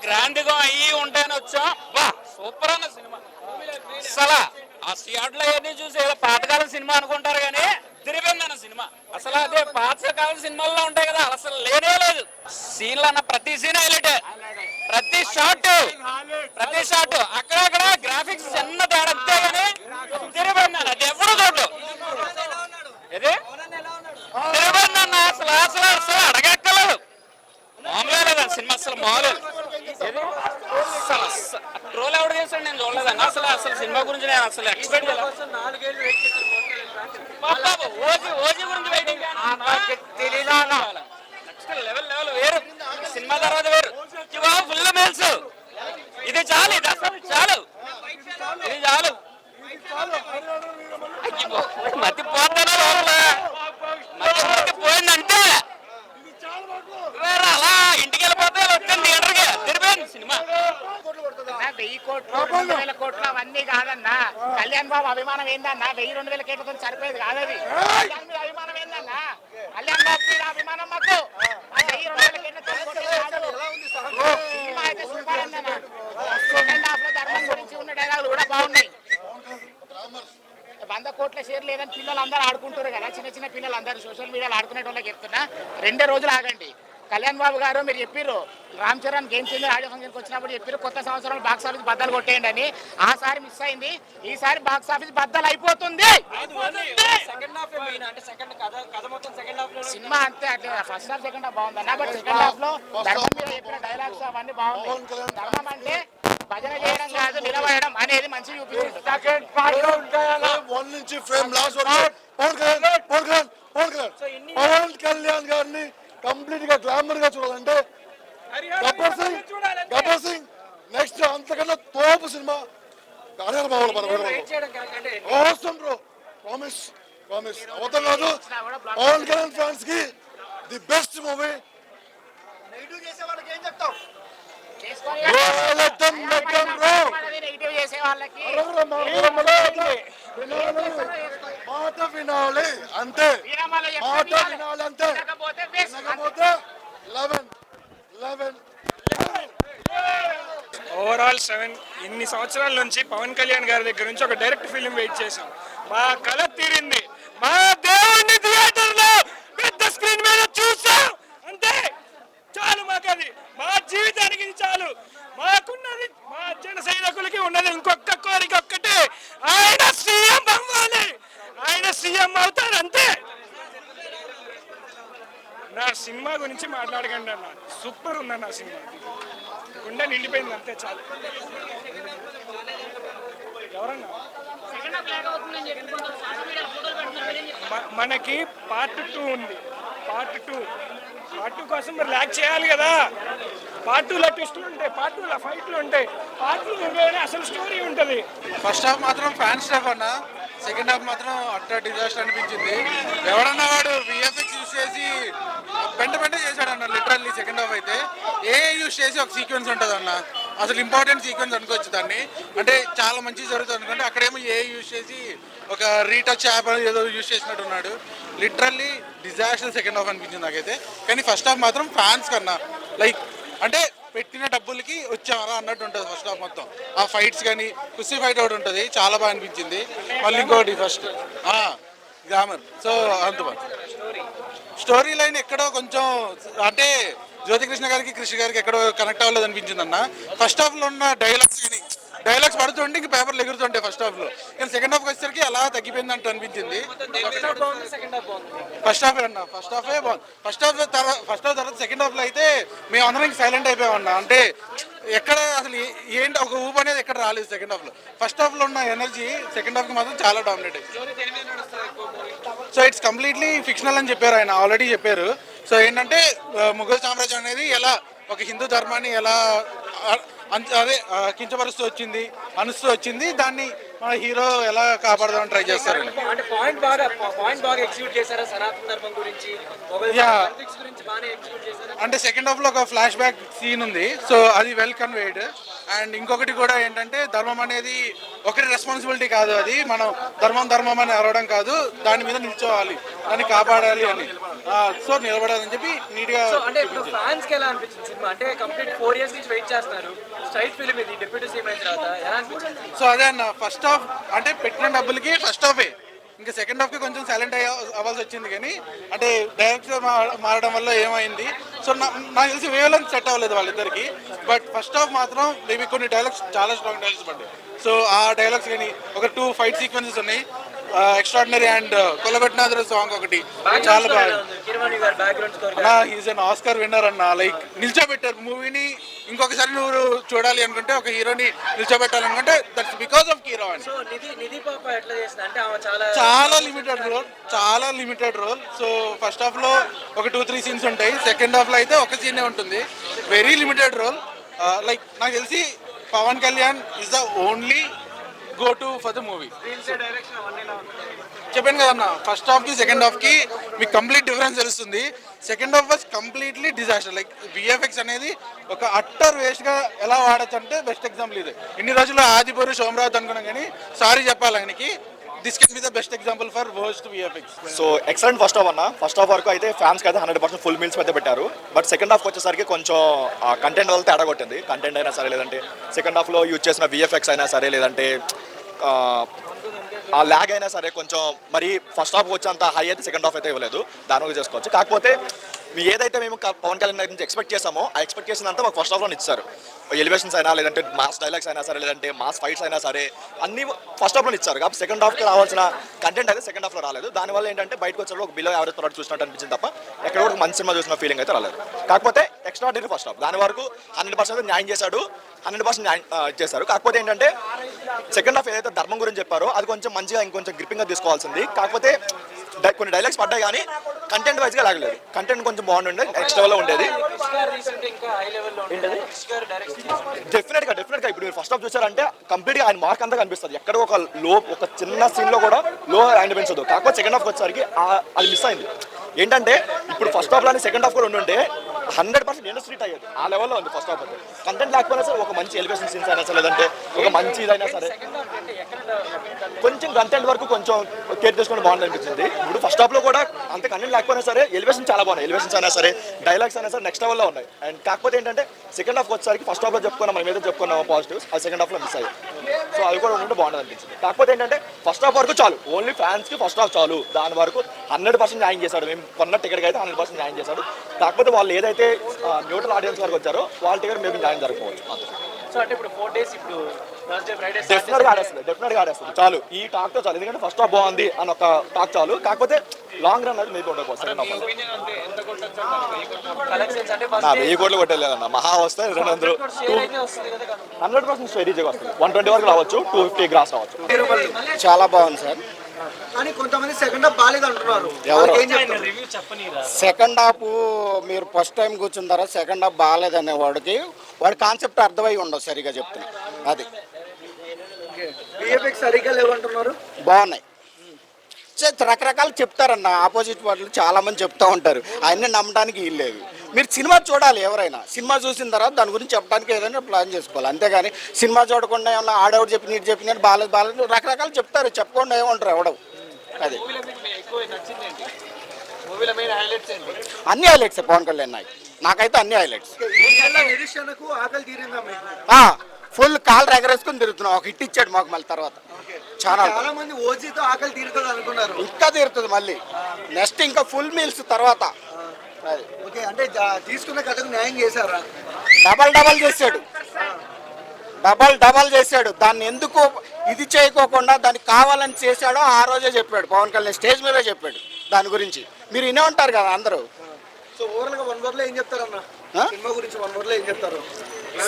Grand గా అయ్యి ఉంటాయని వచ్చాం. వా సూపర్ అన్న సినిమా అసలు. ఆ థియేటర్లో అవన్నీ చూసి ఏదో పాతకాలం సినిమా అనుకుంటారు కానీ తిరిగిందన్న సినిమా అసలు అదే పాతకాలం సినిమాల్లో ఉంటాయి కదా అసలు లేనే లేదు. సీన్లు అన్న ప్రతి సీన్ హైలైట్, ప్రతి షాట్ అక్కడక్కడ గ్రాఫిక్స్ చిన్న తేడా అంతే కానీ తిరిగిందన్న అది ఎవరు చూడు. ఇది తిరిగిందన్న అసలు అసలు అసలు అడగక్కలేదు. మామూలే లేదా సినిమా అసలు మామూలు. ట్రోల్ ఎవరు చేశాడు నేను చూడలేదన్న. అసలు అసలు సినిమా గురించి నేను అసలు ఎక్స్పెక్ట్ ఓజీ గురించి వెయిటింగ్. నెక్స్ట్ లెవెల్ వేరు సినిమా తర్వాత వేరు. ఫుల్ మేల్స్ ఇది చాలు, ఇది అసలు చాలు, ఇది చాలు. మతి పోతానా లోపల మతి పోయిందంటే అలా ఇంటికి వెళ్ళిపోతే వచ్చింది థియేటర్కి తిరిపోయింది సినిమా. 1000 కోట్లు 2000 కోట్లు అవన్నీ కాదన్నా. కళ్యాణ్ బాబు అభిమానం ఏందన్నా? 1000-2000 కోట్లతో సరిపోయేది కాదది. అభిమానం ఏందన్నా? కళ్యాణ్ బాబు మీద అభిమానం మాకు 1000-2000 సినిమా అయితే సూపర్ అన్నా. సెకండ్ హాఫ్ లో ధర్మం గురించి ఉన్న డైలాగులు కూడా బాగున్నాయి. 100 కోట్ల షేర్ లేదని పిల్లలు అందరూ ఆడుకుంటారు కదా, చిన్న చిన్న పిల్లలు అందరూ సోషల్ మీడియాలో ఆడుకునే వాళ్ళకి చెప్తున్నా 2 రోజులు ఆగండి. కళ్యాణ్ బాబు గారు మీరు చెప్పారు Ram Charan game changer audio ఫంక్షన్కి వచ్చినప్పుడు చెప్పారు కొత్త సంవత్సరంలో బాక్స్ ఆఫీస్ బద్దలు కొట్టేయండి అని. ఆసారి మిస్ అయింది, ఈసారి బాక్స్ ఆఫీస్ బద్దలు అయిపోతుంది. సినిమా అంతే అట్లా ఫస్ట్ హాఫ్ సెకండ్ హాఫ్ బాగుందన్న. బట్ సెకండ్ హాఫ్ లో ధర్మం మీద చెప్పిన డైలాగ్స్ అవన్నీ బాగుంది. ధర్మం అంటే భజన చేయడం కాదు నిలబడడం అనేది మంచిగా చూపిస్తుంది. పవన్ కళ్యాణ్ గారిని కంప్లీట్ గా గ్లామర్ గా చూడాలంటే గబ్బర్ సింగ్ నెక్స్ట్ అంతకన్నా తోపు సినిమా ప్రామిస్ ప్రామిస్ అవతం కాదు. పవన్ కళ్యాణ్ ఫ్యాన్స్ కి ది బెస్ట్ మూవీ. మాట వినాలి అంతే, మాట వినాలి అంతే. ఓవరాల్ 7. ఇన్ని సంవత్సరాల నుంచి పవన్ కళ్యాణ్ గారి దగ్గర నుంచి ఒక డైరెక్ట్ ఫిలిం వెయిట్ చేసాం. మా కళ తీరింది. మా దేవుడిని థియేటర్ లో పెద్ద స్క్రీన్ మీద చూసాం అంతే చాలు. మాకు అది మా జీవితానికి ఇది చాలు. మాకున్నది మా జన సైనికులకి ఉన్నది ఇంకొక కోరిక ఒక్కటే, ఆయన సీఎం అవ్వాలి. ఆయన సీఎం అవుతారు అంతే. నా సినిమా గురించి మాట్లాడకండి అన్న, సూపర్ ఉందన్న సినిమా. గుండె నిండిపోయింది అంతే చాలు. ఎవరన్నా మనకి పార్ట్ 2 ఉంది. పార్ట్ 2 కోసం మరి ల్యాక్ చేయాలి కదా. పార్ట్ 2లో ట్విస్టులు ఉంటాయి, పార్ట్ 2లో ఫైట్లు ఉంటాయి, పార్ట్ 2 అసలు స్టోరీ ఉంటుంది. ఫస్ట్ హాఫ్ మాత్రం ఫ్యాన్ స్టాఫ్ అన్న, సెకండ్ హాఫ్ మాత్రం అట్టర్ డిజాస్టర్ అనిపించింది. ఎవడన్నా వాడు విఎఫ్ఎక్స్ యూజ్ చేసి పెంట చేశాడు అన్న లిటరల్లీ. సెకండ్ హాఫ్ అయితే యూజ్ చేసి ఒక సీక్వెన్స్ ఉంటుంది అన్న, అసలు ఇంపార్టెంట్ సీక్వెన్స్ అనుకోవచ్చు దాన్ని. అంటే చాలా మంచిగా జరుగుతుంది అనుకుంటే అక్కడేమో యూజ్ చేసి ఒక రీటచ్ యాప్ ఏదో యూజ్ చేసినట్టు ఉన్నాడు. లిటరల్లీ డిజాస్టర్ సెకండ్ హాఫ్ అనిపించింది నాకైతే. కానీ ఫస్ట్ హాఫ్ మాత్రం ఫ్యాన్స్ కన్నా లైక్ అంటే పెట్టిన డబ్బులకి వచ్చామరా అన్నట్టు ఉంటుంది ఫస్ట్ హాఫ్ మొత్తం. ఆ ఫైట్స్ కానీ కుస్తీ ఫైట్ ఒకటి ఉంటుంది చాలా బాగా అనిపించింది. మళ్ళీ ఇంకోటి ఫస్ట్ గ్లామర్. సో అంత బాగా స్టోరీ లైన్ ఎక్కడో కొంచెం అంటే జ్యోతికృష్ణ గారికి కృష్ణ గారికి ఎక్కడో కనెక్ట్ అవ్వలేదు అనిపించింది అన్న. ఫస్ట్ హాఫ్లో ఉన్న డైలాగ్స్ పడుతుంటే ఇంక పేపర్లు ఎగురుతుంటాయి ఫస్ట్ హాఫ్లో. కానీ సెకండ్ హాఫ్కి వచ్చేసరికి అలా తగ్గిపోయింది అంటూ అనిపించింది. ఫస్ట్ హాఫ్ అన్న, ఫస్ట్ హాఫే బాగుంది. ఫస్ట్ హాఫ్ తర్వాత సెకండ్ హాఫ్లో అయితే మేము అందరం సైలెంట్ అయిపోయామన్నా. అంటే ఎక్కడ అసలు ఏంటి ఒక ఊపు అనేది ఎక్కడ రాలేదు సెకండ్ హాఫ్లో. ఫస్ట్ హాఫ్లో ఉన్న ఎనర్జీ సెకండ్ హాఫ్కి మాత్రం చాలా డామినేట్ అయింది. సో ఇట్స్ కంప్లీట్లీ ఫిక్షనల్ అని చెప్పారు ఆయన, ఆల్రెడీ చెప్పారు. సో ఏంటంటే ముఘల్ సామ్రాజ్యం అనేది ఎలా ఒక హిందూ ధర్మాన్ని ఎలా అదే కించపరుస్తూ వచ్చింది, అనుస్తూ వచ్చింది, దాన్ని మన హీరో ఎలా కాపాడదామని ట్రై చేస్తారు. అంటే సెకండ్ హాఫ్ లో ఒక ఫ్లాష్ బ్యాక్ సీన్ ఉంది, సో అది వెల్ కన్వేడ్. అండ్ ఇంకొకటి కూడా ఏంటంటే ధర్మం అనేది ఒకరి రెస్పాన్సిబిలిటీ కాదు, అది మనం ధర్మం అని అరవడం కాదు, దాని మీద నిల్చోవాలి, దాన్ని కాపాడాలి అని. సో నిలబడాలని చెప్పి నీట్గా. సో అంటే ఇప్పుడు ఫ్యాన్స్ కి ఎలా అనిపించింది సినిమా? అంటే కంప్లీట్ 4 years నుంచి వెయిట్ చేస్తున్నారు, స్ట్రైట్ ఫిల్మ్ ఇది, డిప్యూటీ సీఎం అయిన తర్వాత ఎలా అనిపించింది? సో అదే అన్న, ఫస్ట్ హాఫ్ అంటే పెట్టిన డబ్బులకి ఫస్ట్ హాఫే, ఇంకా సెకండ్ హాఫ్కి కొంచెం సైలెంట్ అవ్వాల్సి వచ్చింది. కానీ అంటే డైరెక్టర్ మారడం వల్ల ఏమైంది, సో నాకు తెలిసి వేవ్లెంత్ సెట్ అవ్వలేదు వాళ్ళిద్దరికి. బట్ ఫస్ట్ హాఫ్ మాత్రం మేబీ కొన్ని డైలాగ్స్ చాలా స్ట్రాంగ్ డైలాగ్స్ పడ్డాయి. సో ఆ డైలాగ్స్ కానీ ఒక 2 ఫైట్ సీక్వెన్సెస్ ఉన్నాయి, ఎక్స్ట్రాడినరీ. అండ్ కొలగొట్టినాథుడు సాంగ్ ఒకటి చాలా బాగా. అన్న ఈజ్ అన్ ఆస్కార్ విన్నర్ అన్న. లైక్ నిల్చోబెట్టారు మూవీని. ఇంకొకసారి నువ్వు చూడాలి అనుకుంటే, ఒక హీరోని నిల్చోబెట్టాలనుకుంటే దట్స్ బికాస్ ఆఫ్ హీరో అని. చాలా limited role. So first half లో ఒక 2-3 సీన్స్ ఉంటాయి, సెకండ్ హాఫ్ లో అయితే ఒక సీనే ఉంటుంది. Very limited role. లైక్ నాకు తెలిసి Pawan Kalyan is the only go to for the movie. చెప్పాను కదన్న, ఫస్ట్ హాఫ్ కి సెకండ్ హాఫ్ కి మీకు కంప్లీట్ డిఫరెన్స్ తెలుస్తుంది. Second half was completely disaster. Like VFX అనేది ఒక అట్టర్ వేస్ట్ గా ఎలా వాడచ్చు అంటే బెస్ట్ ఎగ్జాంపుల్ ఇది. ఇన్ని రోజులు ఆదిపురి సోమరాజు అనుకున్నాం, కానీ సారీ చెప్పాలి ఆయనకి, this can be the best example for worst VFX. So excellent first half అన్న. ఫస్ట్ హాఫ్ వరకు అయితే ఫ్యాన్స్ అయితే 100% ఫుల్ మీల్స్ అయితే పెట్టారు. బట్ సెకండ్ హాఫ్ వచ్చేసరికి కొంచెం కంటెంట్ వల్ల తేడా కొట్టింది. కంటెంట్ అయినా సరే, లేదంటే సెకండ్ హాఫ్లో యూజ్ చేసిన విఎఫ్ఎక్స్ అయినా సరే, లేదంటే ఆ ల్యాగ్ అయినా సరే, కొంచెం మరి ఫస్ట్ హాఫ్ వచ్చేంత హై అయితే సెకండ్ హాఫ్ అయితే ఇవ్వలేదు. దాని వల్ల చేసుకోవచ్చు. కాకపోతే ఏదైతే మేము పవన్ కళ్యాణ్ గారి నుంచి ఎక్స్పెక్ట్ చేసామో, ఆ ఎక్స్పెక్టేషన్ అంతా మాకు ఫస్ట్ హాఫ్లో ఇచ్చారు. ఎలివేషన్స్ అయినా, లేదంటే మాస్ డైలాగ్స్ అయినా సరే, లేదంటే మాస్ ఫైట్స్ అయినా సరే, అన్ని ఫస్ట్ హాఫ్లో ఇచ్చారు. కాబట్టి సెకండ్ హాఫ్కి రావాల్సిన కంటెంట్ అయితే సెకండ్ హాఫ్లో రాలేదు. దానివల్ల ఏంటంటే బయటకు వచ్చేటప్పుడు ఒక బిలో యావరేజ్ ప్రోడక్ట్ చూసినట్టు అనిపించింది తప్ప ఎక్కడ కూడా మంచి సినిమా చూసిన ఫీలింగ్ అయితే రాలేదు. కాకపోతే ఎక్స్ట్రాడినరీ ఫస్ట్ హాఫ్, దాని వరకు 100% న్యాయం చేశాడు, 100% న్యాయం చేశారు. కాకపోతే ఏంటంటే సెకండ్ హాఫ్ ఏదైతే ధర్మం గురించి చెప్పారో అది కొంచెం మంచిగా ఇంకొంచెం గ్రిప్పింగ్గా తీసుకోవాల్సింది. కాకపోతే కొన్ని డైలాగ్స్ పడ్డాయి, కానీ కంటెంట్ వైజ్గా లాగలేదు. కంటెంట్ కొంచెం బాగుండే, నెక్స్ట్ లెవెల్లో ఉండేది. డెఫినెట్గా ఇప్పుడు మీరు ఫస్ట్ హాఫ్ చూసారంటే కంప్లీట్గా ఆయన మార్క్ అంతా కనిపిస్తుంది. ఎక్కడ ఒక చిన్న సీన్లో కూడా లో ఆయన పెంచదు. కాకపోతే సెకండ్ హాఫ్ వచ్చేసరికి అది మిస్ అయింది. ఏంటంటే ఇప్పుడు ఫస్ట్ హాఫ్ లోని సెకండ్ హాఫ్ కూడా ఉండుంటే 100% ఇండస్ట్రీ అయ్యేది. ఆ లెవెల్లో ఉంది ఫస్ట్ హాఫ్. అయితే కంటెంట్ లేకపోయినా సరే, ఒక మంచి ఎలివేషన్ సీన్స్ అయినా సరే, లేదంటే ఒక మంచి ఇదైనా సరే, కొంచెం కంటెంట్ వరకు కొంచెం కేర్ చేసుకుని బాగుంది అనిపించింది. ఇప్పుడు ఫస్ట్ హాఫ్ లో కూడా అంత కంటెంట్ లేకపోయినా సరే ఎలివేషన్ చాలా బాగున్నాయి. ఎలివేషన్స్ అయినా సరే, డైలాగ్స్ అయినా సరే నెక్స్ట్ లెవెల్లో ఉన్నాయి. అండ్ కాకపోతే ఏంటంటే సెకండ్ హాఫ్ వచ్చేసరికి ఫస్ట్ హాఫ్ లో చెప్పుకున్నాం, మనం ఏదైతే చెప్పుకున్నాం పాజిటివ్స్, అది సెకండ్ హాఫ్ లో మిస్ అయ్యాయి. సో అది కూడా ఉంటే బాగుంది అనిపించింది. కాకపోతే ఏంటంటే ఫస్ట్ హాఫ్ వరకు చాలు, ఓన్లీ ఫ్యాన్స్ కి ఫస్ట్ హాఫ్ చాలు. దాని వరకు 100% న్యాయం చేశాడు. మేము కొన్న టికెట్ అయితే 100% న్యాయం చేశాడు. కాకపోతే వాళ్ళు ఏదైతే న్యూట్రల్ ఆడియన్స్ వరకు వచ్చారో వాళ్ళ టికెట్ మేము న్యాయం జరగకపోవచ్చు. సో అంటే ఇప్పుడు 4 days, ఇప్పుడు థర్స్డే ఫ్రైడే డెఫినెట్గా ఆడేస్తుంది చాలు. ఈ టాక్ తో చాలు, ఎందుకంటే ఫస్ట్ హాఫ్ బాగుంది అని ఒక టాక్ చాలు. కాకపోతే లాంగ్ రన్ అది మీకు ఉండకపోవచ్చు. 1000 కోట్లు కొట్టలేదన్న. మహా వస్తే 200 100% స్ట్రాటజీగా వస్తుంది. 120 వరకు రావచ్చు, 250 గ్రాస్ రావచ్చు. చాలా బాగుంది సార్. కానీ కొంతమంది సెకండ్ హాఫ్ బాగాలేదు అంటున్నారు. రివ్యూ చెప్పని సెకండ్ హాఫ్ మీరు ఫస్ట్ టైం కూర్చున్న తర్వాత సెకండ్ హాఫ్ బాగాలేదనే వాడి కాన్సెప్ట్ అర్థమై ఉండవు, సరిగా చెప్తున్నా. అది విఎఫ్ఎక్స్ సరిగ్గా లేవంటున్నారు. బాగున్నాయి. రకరకాలు చెప్తారన్న, ఆపోజిట్ వాళ్ళు చాలా మంది చెప్తా ఉంటారు. అవన్నీ నమ్మడానికి వీల్లేదు. మీరు సినిమా చూడాలి. ఎవరైనా సినిమా చూసిన తర్వాత దాని గురించి చెప్పడానికి ఏదైనా ప్లాన్ చేసుకోవాలి. అంతేగాని సినిమా చూడకుండా ఏమన్నా ఆడవుడు చెప్పి నీటి చెప్పినట్టు బాగాలేదు రకరకాలు చెప్తారు. చెప్పకుండా ఏమంటారు ఎవడవు. అది అన్ని హైలైట్స్ పవన్ కళ్యాణ్ నాకైతే అన్ని హైలైట్స్. ఫుల్ కాల్ ఎగరేసుకుని తిరుగుతున్నాం. ఒక హిట్ ఇచ్చాడు మాకు మళ్ళీ తర్వాత. చాలా మంది ఓజీతో ఆకలి తీరుతుంది అనుకున్నారు. ఇంకా తీరుతుంది మళ్ళీ నెక్స్ట్ ఇంకా ఫుల్ మీల్స్ తర్వాత. ఓకే, అంటే తీసుకున్న కథకు న్యాయం చేశారా? డబల్ చేశాడు. దాన్ని ఎందుకు ఇది చేయకోకుండా దాన్ని కావాలని చేశాడో ఆ రోజే చెప్పాడు పవన్ కళ్యాణ్. స్టేజ్ మీదే చెప్పాడు దాని గురించి. మీరు వినే ఉంటారు కదా అందరూ. సో ఓవరాల్ గా 1 word లో ఏం చెప్తారన్న సినిమా గురించి? 1 word లో ఏం చెప్తారు?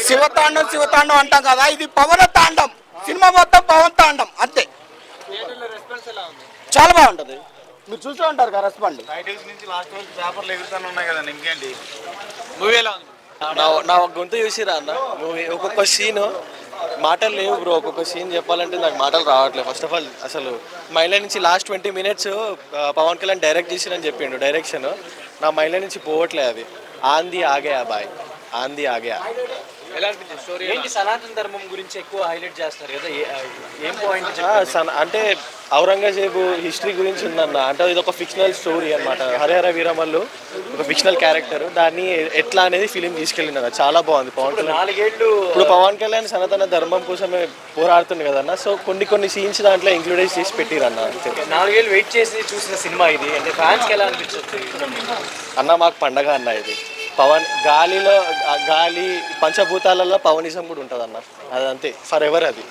శివతాండం అంటాం కదా, ఇది పవన తాండం. సినిమా మొత్తం పవన్ తాండం అంతే. చాలా బాగుంటది. మీరు చూసే ఉంటారు కదా రెస్పాండ్. టైటిల్స్ నుంచి లాస్ట్ వరకు పేపర్లు ఎగురుతానే ఉన్నాయి కదా, ఇంకేంటి మూవీ ఎలా ఉంది? నా గొంతు చూసిరా అన్న మూవీ? ఒక్కొక్క సీన్ మాటలు లేవు బ్రో. ఒక్కొక్క సీన్ చెప్పాలంటే నాకు మాటలు రావట్లేదు. ఫస్ట్ ఆఫ్ ఆల్ అసలు మైండ్లో నుంచి last 20 minutes Pawan Kalyan direct చేసిరని చెప్పిండు. డైరెక్షన్ నా మైండ్లో నుంచి పోవట్లేదు. అది ఆంది ఆగే బాయ్, ఆంది ఆగే. ఎలా అనిపించింది స్టోరీ? ఏంటి సనాతన ధర్మం గురించి ఎక్కువ హైలైట్ చేస్తారు కదా, ఏం పాయింట్? అంటే ఔరంగజేబు హిస్టరీ గురించి ఉందన్న. అంటే ఇది ఒక ఫిక్షనల్ స్టోరీ అనమాట. హరిహర వీరమల్లు ఒక ఫిక్షనల్ క్యారెక్టర్, దాన్ని ఎట్లా అనేది ఫిలిం తీసుకెళ్ళింది. చాలా బాగుంది. పవన్ కళ్యాణ్ 4 ఏళ్ళు ఇప్పుడు పవన్ కళ్యాణ్ సనాతన ధర్మం కోసమే పోరాడుతుంది కదన్న. సో కొన్ని సీన్స్ దాంట్లో ఇంక్లూడ్ చేసి పెట్టిరన్న. అంతే. 4 ఏళ్ళు వెయిట్ చేసి చూసిన సినిమా ఇది. అంటే ఫ్యాన్స్కి ఎలా అనిపించవచ్చు అన్న మాకు పండగ అన్న ఇది. పవన్ గాలి పంచభూతాలలో పవనిజం కూడా ఉంటుంది అన్న. అదంతే ఫర్ ఎవర్. అది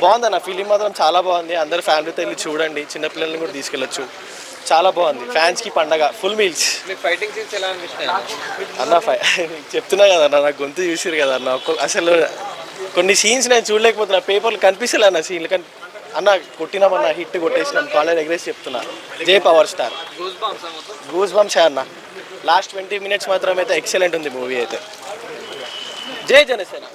బాగుందన్న. ఫిలిం మాత్రం చాలా బాగుంది. అందరు ఫ్యామిలీతో వెళ్ళి చూడండి. చిన్నపిల్లల్ని కూడా తీసుకెళ్ళచ్చు. చాలా బాగుంది. ఫ్యాన్స్కి పండగ. Full meals. ఫైటింగ్ సీన్స్ ఎలా అనిపిస్తాయి అన్న? చెప్తున్నా కదన్న, నాకు గొంతు చూసిరు కదన్న. అసలు కొన్ని సీన్స్ నేను చూడలేకపోతున్నా. పేపర్లు కనిపిస్తలే అన్న సీన్లు. కానీ అన్న కొట్టినామన్న, హిట్ కొట్టేసినాం. కాలేజ్ ఎగ్రేస్ చెప్తున్నా. జై పవర్ స్టార్. గూస్ బంప్స్ అన్న. లాస్ట్ 20 minutes మాత్రం అయితే ఎక్సలెంట్ ఉంది మూవీ అయితే. జై జనసేన.